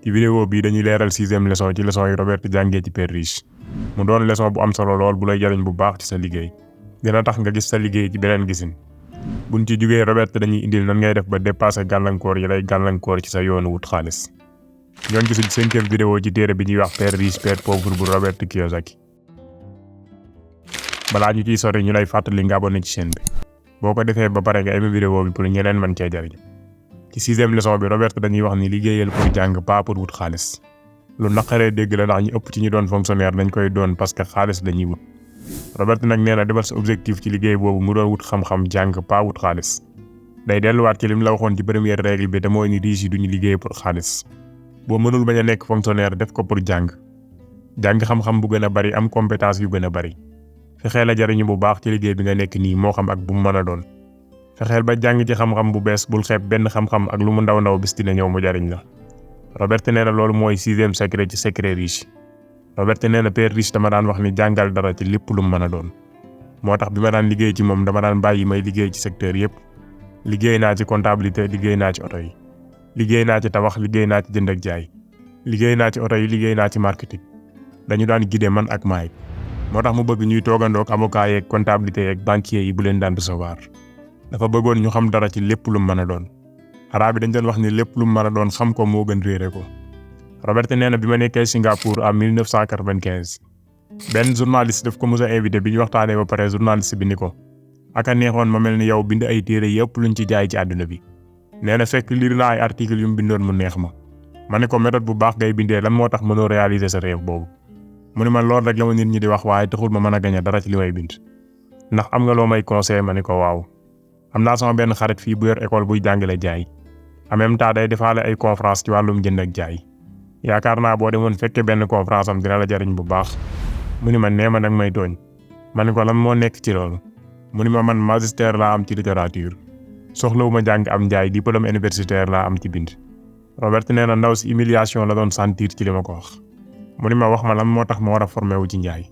ci vidéo bi dañuy leeral 6e leçon ci leçon yi Robert jàngee ci Père Riche mu doon leçon bu am solo lool bu lay jariñ bu baax ci sa liggéey dina tax nga gis sa liggéey ci beneen gisin buñ ci jugee Robert dañuy indil nan ngay def ba dépasser gàllankoor yi lay gàllankoor ci sa yoonu wut xaalis ñoo ngi suñ 5e vidéo ci téere bi ñuy wax Père riche père pauvre bu Robert Kiyosaki balaa ñu ciy sori ñu lay fàttali nga abonné ci chaîne bi boo ko defee ba pare nga aimé vidéo bi pour ñeneen mën cee jariñ ci 6e leçon bi Robert dañuy wax ni liggéeyal pour jàng pas pour wut xaalis lu naqaree dégg la ndax ñu ëpp ci ñu doon fonctionnaire dañ koy doon parce que xaalis lañuy wut Robert nag nee na defal sa objectif ci liggéey boobu mu doon wut xam-xam jàng pas wut xaalis day delluwaat ci lim la waxoon ci première règle bi te mooy ni riche yi duñu liggéey pour xaalis boo mënul bañ a nekk fonctionnaire def ko pour jàng xam-xam bu gën a bari am compétence yu gën a bari fexeel a jariñu bu baax ci liggéey bi nga nekk nii moo xam ak bu mu mën a doon fexeel ba jàng ci xam-xam bu bees bul xeeb benn xam-xam ak lu mu ndaw bis dina ñëw mu jariñ la Robert nee na loolu mooy 6e secret ci secret riche Robert nee na Père riche dama daan wax ni jàngal dara ci lépp lu mu mën a doon moo tax bi ma daan liggéey ci moom dama daan bàyyi may liggéey ci secteur yépp liggéey naa ci comptabilité liggéey naa ci oto yi liggéey naa ci tabax liggéey naa ci jënd ak jaay liggéey naa ci oto yi liggéey naa ci marketing dañu daan guider man ak maay moo tax mu bëgg ñuy toogandoog avocat yeeg comptabilité yeeg banquier yi bu leen daan recevoir dafa bëggoon ñu xam dara ci lépp lu mu mën a doon araab yi dañ doon wax ni lépp lu mu mën a doon xam ko moo gën réere ko Robert nee na bi ma nekkee Singapour en 1995 benn journaliste daf ko mos a invité bi ñu waxtaanee ba pare journaliste bi ni ko aka neexoon ma mel ni yow bind ay téere yëpp luñ ci jaay ci àdduna bi nee na fekk lire naa ay article yu mu bindoon mu neex ma ne ko méthode bu baax ngay bindee lan moo tax mënoo réaliser sa rêve boobu mu ne ma loolu rek la ma nit ñi di wax waaye taxul ma mën a gañe dara ci li may bind ndax am nga loo may conseil ma ne ko waaw am naa sama benn xarit fii bu yor école buy jàngale jaay en même temps day defaale ay conférence ci wàllum jënd ak jaay yaakaar naa boo demoon fekkee benn conférence am dina la jariñ bu baax mu ni ma nee ma nag may tooñ ma ne ko lan moo nekk ci loolu mu ni ma man magistère laa am ci littérature soxlawuma jàng am njaay diplôme universitaire laa am ci bind Robert nee na ndaw si humiliation la doon sentir ci li ma ko wax mu ni ma wax ma lan moo tax ma war a formé wu ci njaay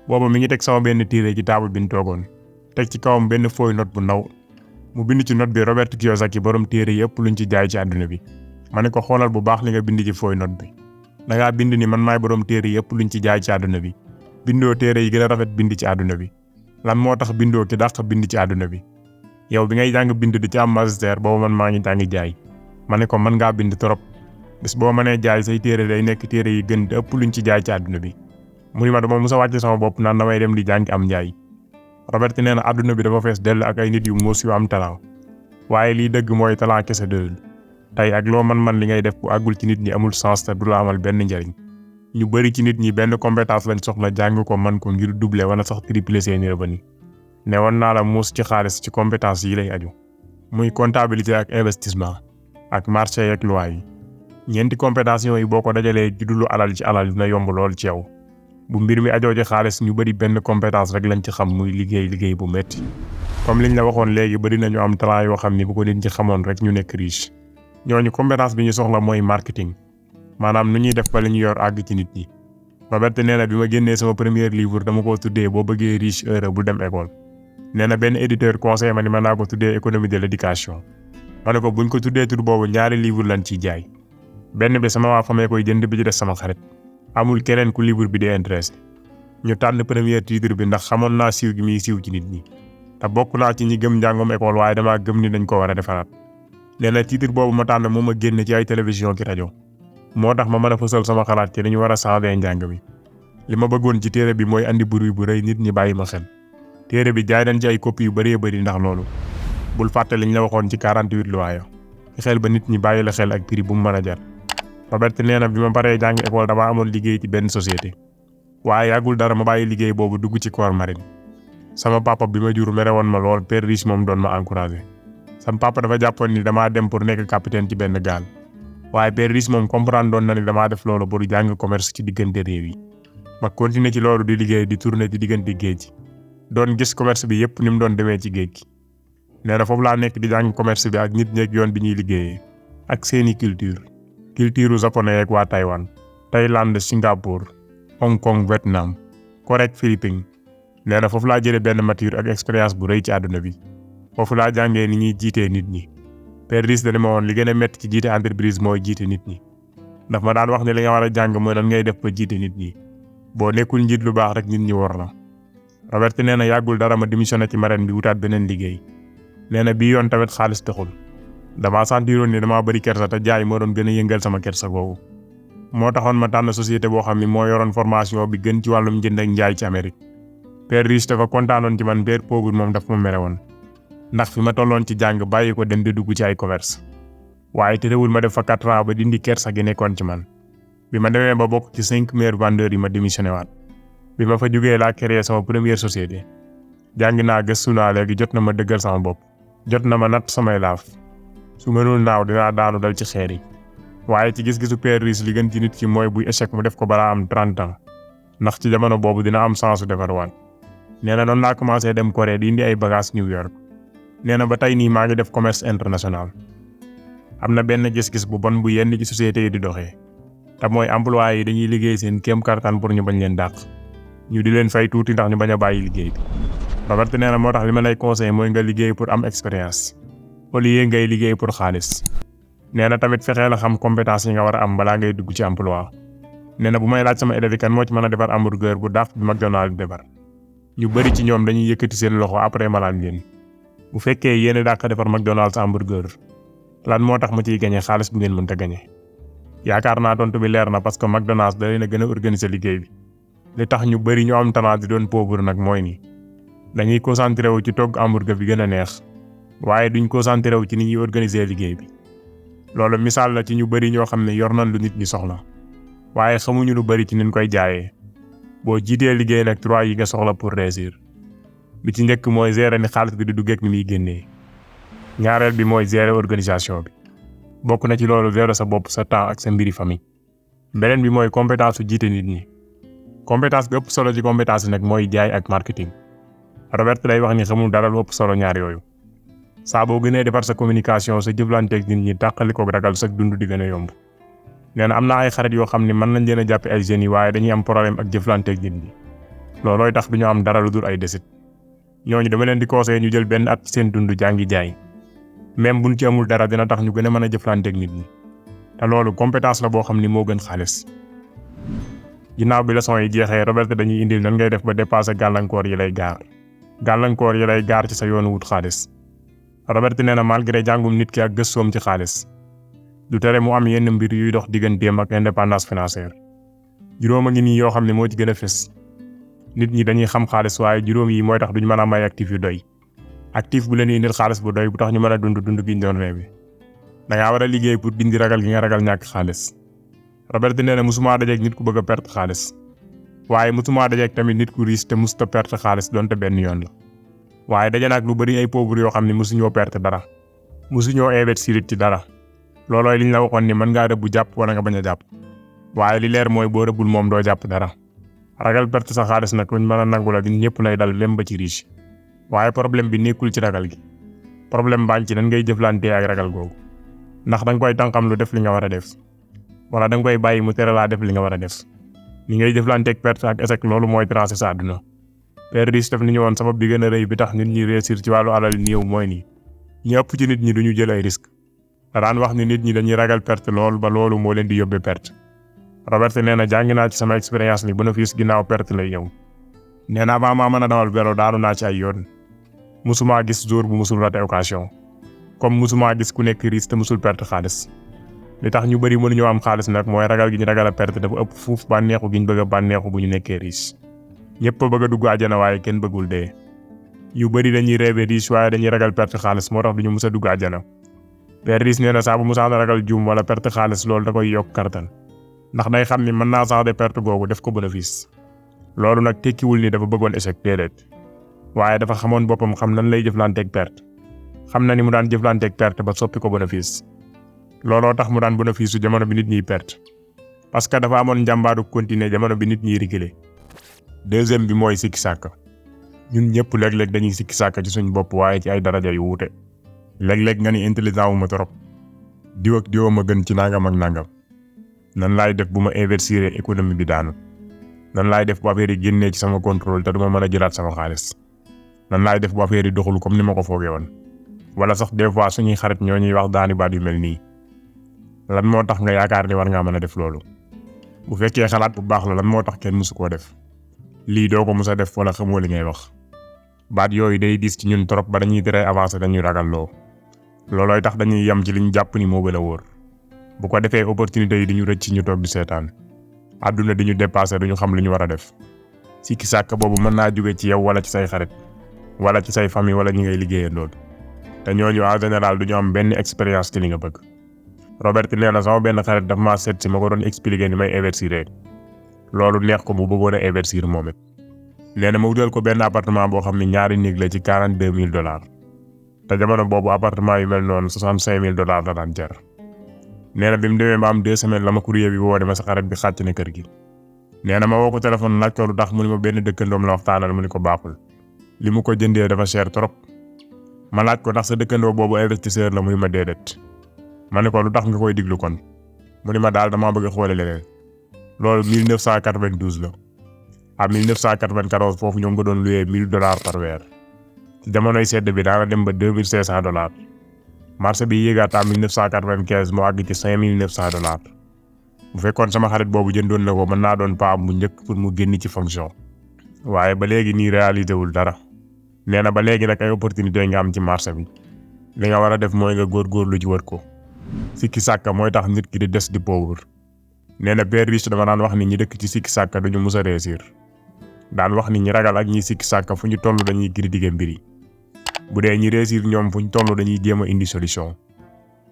boobu mi ngi teg sama benn téere ci table bi ñu toogoon teg ci kawam benn feuille note bu ndaw mu bind ci note bi Robert Kiyosaki borom téere yëpp luñ ci jaay ci àdduna bi ma ne ko xoolal bu baax li nga bind ci feuille note bi dangaa bind ni man maay borom téere yëpp luñ ci jaay ci àdduna bi bindoo téere yi gën a rafet bind ci àdduna bi lan moo tax bindoo ki dàq bind ci àdduna bi yow bi ngay jàng bind di ci am magistère boobu man maa ngi jàng jaay ma ne ko mën ngaa bind trop bis boo mënee jaay say téere day nekk téere yi gën ëpp luñ ci jaay ci àdduna bi mu ni ma dama musa wàcc sama bopp naan damay dem di jàng am njaay Robert nee na àdduna bi dafa fees dell ak ay nit yu muus yu am talent waaye lii dëgg mooy talent kese doyul tey ak loo man li ngay def bu àggul ci nit ñi amul sens te du la amal benn njariñ ñu bari ci nit ñi benn compétence lañ soxla jàng ko man ko ngir doubler wala sax tripler seeni revenu ne woon naa la muus ci xaalis ci compétence yi lay aju muy comptabilité ak investissement ak marché ak loi yi ñeenti compétence yooyu boo ko dajalee judulu alal ci alal dina yomb lool ci yow bu mbir mi ajoo ci xaalis ñu bari benn compétence rek lañ ci xam muy liggéey bu metti comme liñ la waxoon léegi bari nañu am talent yoo xam ni bu ko nit ñi xamoon rek ñu nekk riche ñooñu compétence bi ñu soxla mooy marketing maanaam nu ñuy def ba li ñu yor àgg ci nit ñi Robert nee na bi ma génnee sama premier livre dama ko tuddee boo bëggee riche heureux bul dem école nee na benn éditeur conseil ma ni mën naa ko tuddee économie de l'éducation ma ne ko buñ ko tuddee tur boobu ñaari livre lañ ciy jaay benn bi sama waa famille koy jënd bi ci des sama xarit amul keneen ku livre bi di intéressé ñu tànn premier titre bi ndax xamoon naa siiw gi muy siiw ci nit ñi te bokk naa ci ñi gëm njàngum école waaye damaa gëm ni dañ ko war a defaraat nee na titre boobu ma tànn moo ma génn ci ay télévision ki rajo moo tax ma mën a fësal sama xalaat ci dañu war a changer njàng mi li ma bëggoon ci téere bi mooy andi bruit bu rëy nit ñi bàyyi ma xel téere bi jaay nañ ci ay copie yu bari ndax loolu bul fàtte liñ la waxoon ci 48 lois xel ba nit ñi bàyyi la xel ak prix bu mu mën a jar Robert nee na bi ma paree jàng école damaa amoon liggéey ci benn société waaye yàggul dara ma bàyyi liggéey boobu dugg ci corps marine sama papa bi ma jur mere woon ma lool Père riche moom doon ma encouragé sama papa dafa jàppoon ni damaa dem pour nekk capitaine ci benn gaal waaye Père riche moom comprendre doon na ni damaa def loolu pour jàng commerce ci diggante réew yi ma continuer ci loolu di liggéey di tourner ci diggante géej doon gis commerce bi yépp ni mu doon demee ci géej gi nee na foofu laa nekk di jàng commerce bi ak nit ñeeg yoon bi ñuy liggéeyee ak seeni culture japonais ak waa Taïwan Thaïlande Singapour Hong Kong Vietnam Corée Philippines nee na foofu laa jëlee benn mature ak expérience bu rëy ci àdduna bi foofu laa jàngee ni ñuy jiitee nit ñi Père riche dana ma woon li gën a métti ci jiite entreprise mooy jiite nit ñi daf ma daan wax ne li nga war a jàng mooy lan ngay def ba jiite nit ñi boo nekkul njiit lu baax rek nit ñi war la. Robert nee na yàggul dara ma démissionné ci marine bi wutaat beneen liggéey. nee na bii yoon tamit xaalis taxul damaa sentiroon ni damaa bëri kersa te jaay moo doon gën a yëngal sama kersa googu. moo taxoon ma tànn société boo xam ni moo yoroon formation bi gën ci wàllum jënd ak njaay ci Amérique. Père riche dafa kontaanoon ci man, père pauvre moom daf ma mere woon ndax fi ma tolloon ci jàng bàyyi ko dem di dugg ci ay commerce. waaye terewul ma def fa 4 ans ba dindi kersa gi nekkoon ci man. bi ma demee ba bokk ci 5 meilleurs vendeurs yi ma démissionné waat. bi ma fa jógee laa créé sama première société. jàng naa gëstu naa léegi jot na ma dëggal sama bopp. jot na ma natt samay laaf. su mënul naaw dinaa daanu dal ci xeer yi. waaye ci gis-gisu père riche li gën ci nit ki mooy buy échec mu def ko balaa am 30 ans. ndax ci jamono boobu dina am chance su defarwaat. nee na noonu laa commencé dem Corée di indi ay bagages New York. nee na ba tey nii maa ngi def commerce international. am na benn gis-gis bu bon bu yenn ci société yi di doxee. te mooy emploi yi dañuy liggéey seen kéem kattan pour ñu bañ leen dàq. ñu di leen fay tuuti ndax ñu bañ a bàyyi liggéey bi. Robert nee na moo tax li ma lay conseillé mooy nga liggéey pour am expérience. au lieu ngay liggéey pour xaalis. nee na tamit fexee la xam compétence yi nga war a am balaa ngay dugg ci emploi. nee na bu may laaj sama élèves yi kan moo ci mën a defar hamburger bu dàq bi McDonald's defar. ñu bëri ci ñoom dañuy yëkkati seen loxo après ma laaj leen. bu fekkee yéen dàq defar McDonald's hamburger lan moo tax ma ciy gañe xaalis bu ngeen mënta gañe. yaakaar naa tontu bi leer na parce que McDonald's da leen a gën a organiser liggéey bi. li tax ñu bëri ñu am talent di doon pauvre nag mooy ni dañuy concentré wu ci togg hamburger bi gën a neex waaye duñ concentré wu ci ni ñuy organiser liggéey bi. loolu misaal la ci ñu bëri ñoo xam ne yor nañ lu nit ñi soxla waaye xamuñu lu bëri ci niñ koy jaayee. boo jiitee liggéey nag 3 yi nga soxla pour réussir. bi ci njëkk mooy gérer ni xaalis bi di duggee ak ni muy génnee. ñaareel bi mooy gérer organisation bi. bokk na ci loolu gérer sa bopp sa temps ak sa mbiri famille. beneen bi mooy compétence su jiite nit ñi. compétence bi ëpp solo ci compétence yi nag mooy jaay ak marketing. Robert day wax ni xamul dara lu ëpp solo ñaar yooyu. saa boo gënee defar sa communication sa jëflanteeg nit ñi tàqali ko ragal sa dund di gën a yomb. nee na am na ay xarit yoo xam ne mën nañ leen a jàppe ay jeunes yi waaye dañuy am problème ak jëflanteeg nit ñi. loolooy tax duñu am dara lu dul ay desit. ñooñu dama leen di conseiller ñu jël benn at ci seen dund jàngi jaay. même buñ ci amul dara dina tax ñu gën a mën a jëflanteeg nit ñi. te loolu compétence la boo xam ni moo gën xaalis. ginnaaw bi leçon yi jeexee Robert dañuy indil nan ngay def ba dépasser gàllankoor yi lay gaar. gàllankoor yi lay gaar ci sa yoonu wut xaalis. Robert nee na malgré jàngum nit ki ak gëstoom ci xaalis. du tere mu am yenn mbir yuy dox digganteem ak indépendance financière. juróom a ngi nii yoo xam ne moo ci gën a fës. nit ñi dañuy xam xaalis waaye juróom yi mooy tax duñ mën a am ay actif yu doy. actif bu leen indil xaalis bu doy bu tax ñu mën a dund gi ñu doon rêvé. da ngaa war a liggéey pour dindi ragal gi nga ragal ñàkk xaalis. Robert nee na musuma dajeeg nit ku bëgg a perte xaalis. waaye musuma dajeeg tamit nit ku riche te musta perte xaalis donte benn yoon la. waaye daje nag lu bari ay pauvre yoo xam ne musuñoo perte dara. musuñoo investir ci dara. loolooy liñ la waxoon ni mën ngaa rëbb jàpp wala nga bañ a jàpp. waaye li leer mooy boo rëbbul moom doo jàpp dara. ragal perte sa xaalis nag luñ mën a nangu la ñun ñëpp lay dal lem ba ci riche. waaye problème bi nekkul ci ragal gi. problème baa ci nan ngay jëflantee ak ragal googu. ndax danga koy tànqam lu def li nga war a def. wala danga koy bàyyi mu tere laa def li nga war a def. ni ngay jëflanteeg perte ak échec loolu mooy tracer sa àdduna. Père riche def ni ñu woon sabab bi gën a rëy bi tax nit ñi réussir ci wàllu alal néew mooy nii. ñi ëpp ci nit ñi duñu jël ay risque. daan wax ni nit ñi dañuy ragal perte lool ba loolu moo leen di yóbbee perte. Robert nee na jàng naa ci sama expérience ni bénéfice ginnaaw perte lay ñëw. nee na avant maa mën a dawal vélo daanu naa ci ay yoon. musuma gis jour bu musul raté occasion. comme musuma gis ku nekk riche te musul perte xaalis. li tax ñu bëri mënuñoo am xaalis nag mooy ragal gi ñu ragal a perte dafa ëpp fuuf bànneexu gi ñu bëgg a bànneexu bu ñu nekkee riche. ñëpp a bëgg a dugg àjjana waaye kenn bëggul dee. yu bëri dañuy rêver riche waaye dañuy ragal perte xaalis moo tax duñu mus a dugg àjjana. Père riche nee na saa bu musaana ragal juum wala perte xaalis loolu da koy yokk kartan. ndax day xam ni mën naa sax de perte googu def ko bénéfice. loolu nag tekkiwul ni dafa bëggoon échec déedéet. waaye dafa xamoon boppam xam nan lay jëflanteeg perte. xam na ni mu daan jëflanteeg perte ba soppi ko bénéfice. looloo tax mu daan bénéfice su jamono bi nit ñiy perte. parce que dafa amoon njàmbaadu continuer jamono bi nit ñiy reculer. deuxième bi mooy sikki sàkk. ñun ñëpp léeg-léeg dañuy sikki sàkk ci suñ bopp waaye ci ay daraja yu wuute. léeg-léeg nga ni intelligent wu ma trop. diw ak diw ma gën ci nangam ak nangam. nan laay def bu ma investir économie bi daanu. nan laay def bu affaire yi génnee ci sama contrôle te duma mën a jëlaat sama xaalis. nan laay def bu affaire yi doxul comme ni ma ko foogee woon. wala sax des fois suñuy xarit ñoo ñuy wax daani baat yu mel nii. lan moo tax nga yaakaar ni war ngaa mën a def loolu bu fekkee xalaat bu baax la lan moo tax kenn mësu koo def lii doo ko mës a def wala xamoo li ngay wax baat yooyu day diis ci ñun trop ba dañuy tere avancer dañuy ragalloo loolooy tax dañuy yem ci li ñu jàpp ni moo gën a wóor bu ko defee opportunité yi di ñu rëcc ñu toog di seetaan àdduna di ñu dépassé duñu xam li ñu war a def sikki sàkk boobu mën naa jóge ci yow wala ci say xarit wala ci say famille wala ñi ngay liggéeyandool te ñooñu en général duñu am benn expérience ci li nga bëgg. Robert nee na sama benn xarit daf maa seet si ma ko doon expliquer ni may investir loolu neex ko mu bëggoon a investir moom it nee na ma wutal ko benn appartement boo xam ne ñaari néeg la ci $42,000 te jamono boobu appartement yu mel noonu $65,000 la daan jar. nee na bi mu demee ba am 2 semaines la ma courrier bi woo ne ma sa xarit bi xàcc na kër gi. nee na ma woo ko téléphone laaj ko lu tax mu ni ma benn dëkkandoom la waxtaanal mu ni ko baaxul li mu ko jëndee dafa cher trop. ma laaj ko ndax sa dëkkandoo boobu investisseur la muy ma déedéet. ma ne ko lu tax nga koy diglu kon mu ni ma daal damaa bëgg a xoole leneen loolu 1992 la. à 1994 foofu ñoo ngi ko doon loué $1,000 par weer ci jamonoy sedd bi daana dem ba $2,500 marché bi yéegaat à 1995 moo àgg ci $5,900 bu fekkoon sama xarit boobu jëndoon na ko mën naa doon paam bu njëkk pour mu génn ci fonction waaye ba léegi nii réalisé wul dara. nee na ba léegi nag ay opportunité nga am ci marché bi li nga war a def mooy nga góorgóorlu ci wër ko sikki sàkka mooy tax nit ki di des di pauvre. nee na père riche dama daan wax ni ñi dëkk ci sikki sàkka duñu mus a réussir daan wax ni ñi ragal ak ñi sikki sàkka fu ñu toll dañuy critiquer mbir yi bu dee ñi réussir ñoom fu ñu toll dañuy jéem a indi solution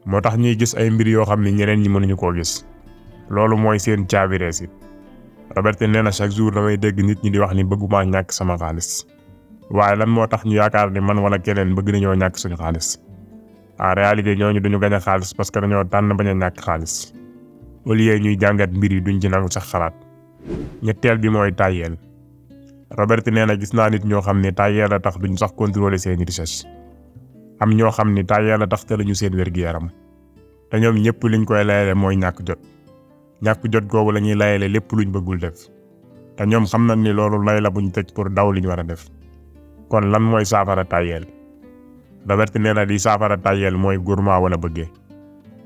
moo tax ñuy gis ay mbir yoo xam ne ñeneen ñi mënuñu koo gis loolu mooy seen caabi réussite. Robert nee na chaque jour damay dégg nit ñi di wax ni bëgguma ñàkk sama xaalis waaye lan moo tax ñu yaakaar ni man wala keneen bëgg nañoo ñàkk suñu xaalis en réalité ñooñu duñu gañ a xaalis parce que dañoo tànn bañ a ñàkk xaalis au lieu ñuy jàngat mbir yi duñ ci nangu sax xalaat. ñetteel bi mooy tàyyeel. Robert nee na gis naa nit ñoo xam ne tàyyeel a tax duñ sax contrôler seeni recherche am ñoo xam ni tàyyeel a tax te lañu seen wér-gu-yaram te ñoom ñëpp liñ koy layale mooy ñàkk jot googu la ñuy layale lépp luñ bëggul def te ñoom xam nañ ni loolu lay la buñ teg pour daw liñ war a def. kon lan mooy saafara tàyyeel. Robert nee na di saafara tàyyeel mooy gourmand wala bëggee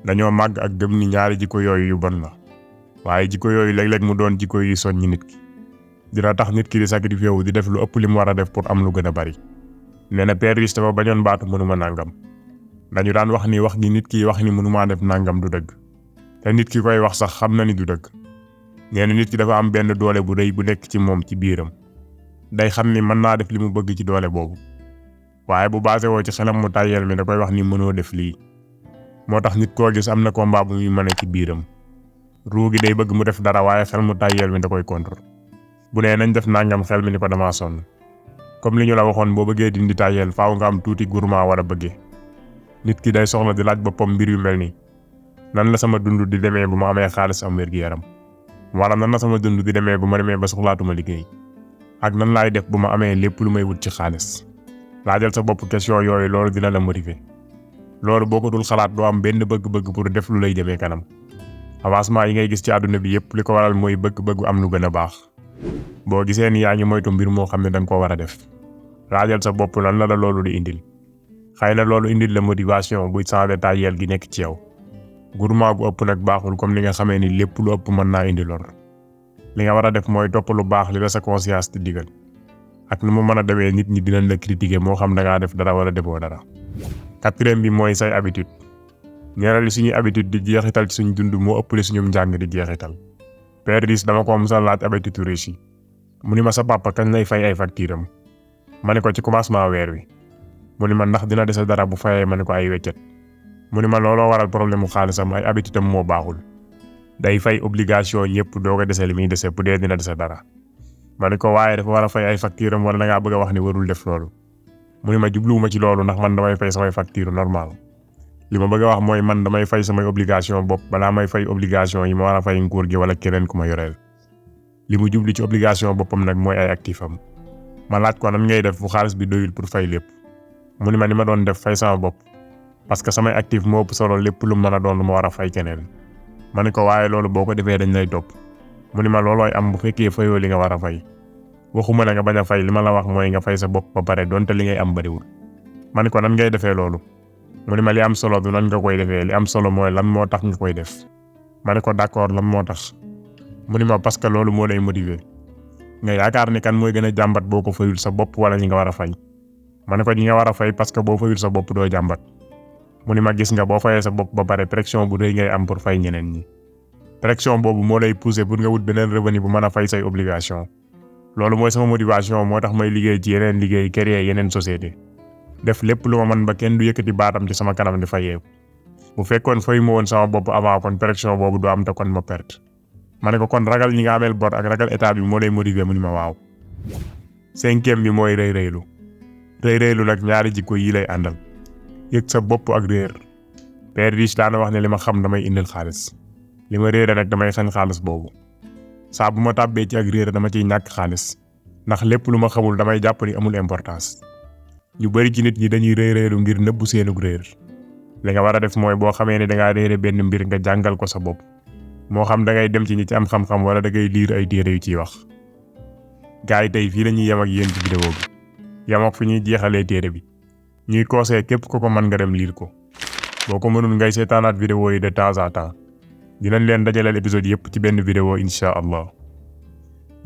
dañoo màgg ak gëm ni ñaari jikko yooyu yu bon la waaye jikko yooyu léeg-léeg mu doon jikko yu soññi nit ki dina tax nit ki di sacrifié wu di def lu ëpp li mu war a def pour am lu gën a bari. nee na père riche dafa bañoon baatu mënuma nangam dañu daan wax ni wax gi nit ki wax ni mënumaa def nangam du dëgg te nit ki koy wax sax xam na ni du dëgg. nee na nit ki dafa am benn doole bu rëy bu nekk ci moom ci biiram day xam ni mën naa def li mu bëgg ci doole boobu waaye bu basé woo ci xelam mu tàyyeel mi da koy wax ni mënoo def lii. moo tax nit koo gis am na combat bu muy mën ci biiram ruu gi day bëgg mu def dara waaye xel mu tàyyeel mi da koy contre bu nee nañ def nangam xel mi ni ko damaa sonn. comme li ñu la waxoon boo bëggee dindi tàyyeel faaw nga am tuuti gourmand war a bëggee nit ki day soxla di laaj boppam mbir yu mel ni nan la sama dund di demee bu ma amee xaalis am wér-gu-yaram wala nan la sama dund di demee bu ma demee ba soxlaatuma liggéey ak nan laay def bu ma amee lépp lu may wut ci xaalis. laajal sa bopp question yooyu loolu dina la motiver loolu boo ko dul xalaat doo am benn bëgg-bëgg pour def lu lay demee kanam. avancement yi ngay gis ci àdduna bi yépp li ko waral mooy bëgg-bëgg am lu gën a baax. boo gisee ni yaa ngi moytu mbir moo xam ne danga ko war a def laajal sa bopp lan la loolu di indil xëy na loolu indil la motivation buy changer tàyyeel gi nekk ci yow. gourmand bu ëpp nag baaxul comme li nga xamee ni lépp lu ëpp mën naa indi lor li nga war a def mooy topp lu baax li la sa conscience di digal ak nu mu mën a demee nit ñi dinañ la critiquer moo xam da ngaa def dara wala defoo dara. quatrième bi mooy say habitude. ñaareel li suñuy habitude di jeexital ci suñu dund moo ëpp li suñu njàng di jeexital. père riche dama ko mos a laaj habitude riche yi mu ni ma sa papa kañ lay fay ay facture am ma ne ko ci commencement weer wi mu ni ma ndax dina dese dara bu fayee ma ne ko ay weccet mu ni ma looloo waral problème mu xaalisam ay habitude am moo baaxul day fay obligation ñëpp doo ko dese li muy dese bu dee dina dese dara ma ne ko waaye dafa war a fay ay facture am wala da ngaa bëgg a wax ni warul def loolu mu ni ma jubluwuma ci loolu ndax man damay fay samay facture normal li ma bëgg a wax mooy man damay fay samay obligation bopp balaa may fay obligation yi ma war a fay nguur gi wala keneen ku ma yoreel li mu jublu ci obligation boppam nag mooy ay actif am ma laaj ko nan ngay def bu xaalis bi doyul pour fay lépp mu ni ma ni ma doon def fay sama bopp parce que samay actif moo ëpp solo lépp lu mën a doon lu ma war a fay keneen ma ni ko waaye loolu boo ko defee dañ lay topp mu ni ma loolooy am bu fekkee fayoo li nga war a fay waxuma la nga bañ a fay li ma la wax mooy nga fay sa bopp ba pare donte li ngay am bariwul ma ni ko nan ngay defee loolu mu ne ma li am solo du nan nga koy defee li am solo mooy lan moo tax nga koy def ma ne ko d'accord lan moo tax mu ne ma parce que loolu moo lay motiver nga yaakaar ni kan mooy gën a jàmbat boo ko fayul sa bopp wala ñi nga war a fay ma ne ko ñi nga war a fay parce que boo fayul sa bopp doo jàmbat mu ne ma gis nga boo fayee sa bopp ba pare pression bu rëy ngay am pour fay ñeneen ñi pression boobu moo lay pousser pour nga wut beneen revenu bu mën a fay say obligation loolu mooy sama motivation moo tax may liggéey ci yeneen liggéey créer yeneen société def lépp lu ma mën ba kenn du yëkkati baatam ci sama kanam di fayeeku bu fekkoon fay ma woon sama bopp avant kon pression boobu du am te kon ma perte ma ne ko kon ragal ñi nga ameel bor ak ragal état bi moo lay motiver mu ni ma waaw. 5e bi mooy rëy rëylu nag ñaari jikko yi lay àndal yëg sa bopp ak réer Père Riche daana wax ne li ma xam damay indil xaalis li ma réere nag damay xañ xaalis boobu saa bu ma tàbbee ci ak réer dama ciy ñàkk xaalis ndax lépp lu ma xamul damay jàpp ni amul importance ñu bari ci nit ñi dañuy rëylu ngir nëbbu seenug réer li nga war a def mooy boo xamee ne dangaa réere benn mbir nga jàngal ko sa bopp moo xam da ngay dem ci ñi ci am xam-xam wala da ngay liir ay téere yu ciy wax. gars yi tey fii la ñuy yem ak yéen ci vidéo bi yem ak fi ñuy jeexalee téere bi ñuy conseillé képp ko mën nga dem liir ko boo ko mënul ngay seetaanaat vidéo yi de temps en temps dinañ leen dajaleel épisode yëpp ci benn vidéo incha allah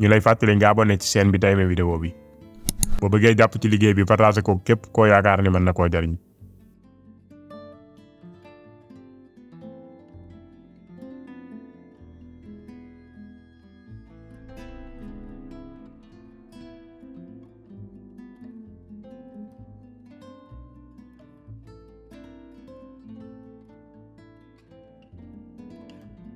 ñu lay fàttali nga abonné ci chaîne bi tey ma vidéo bi boo bëggee jàpp ci liggéey bi partagé ko képp koo yaakaar ni mën na koo jariñ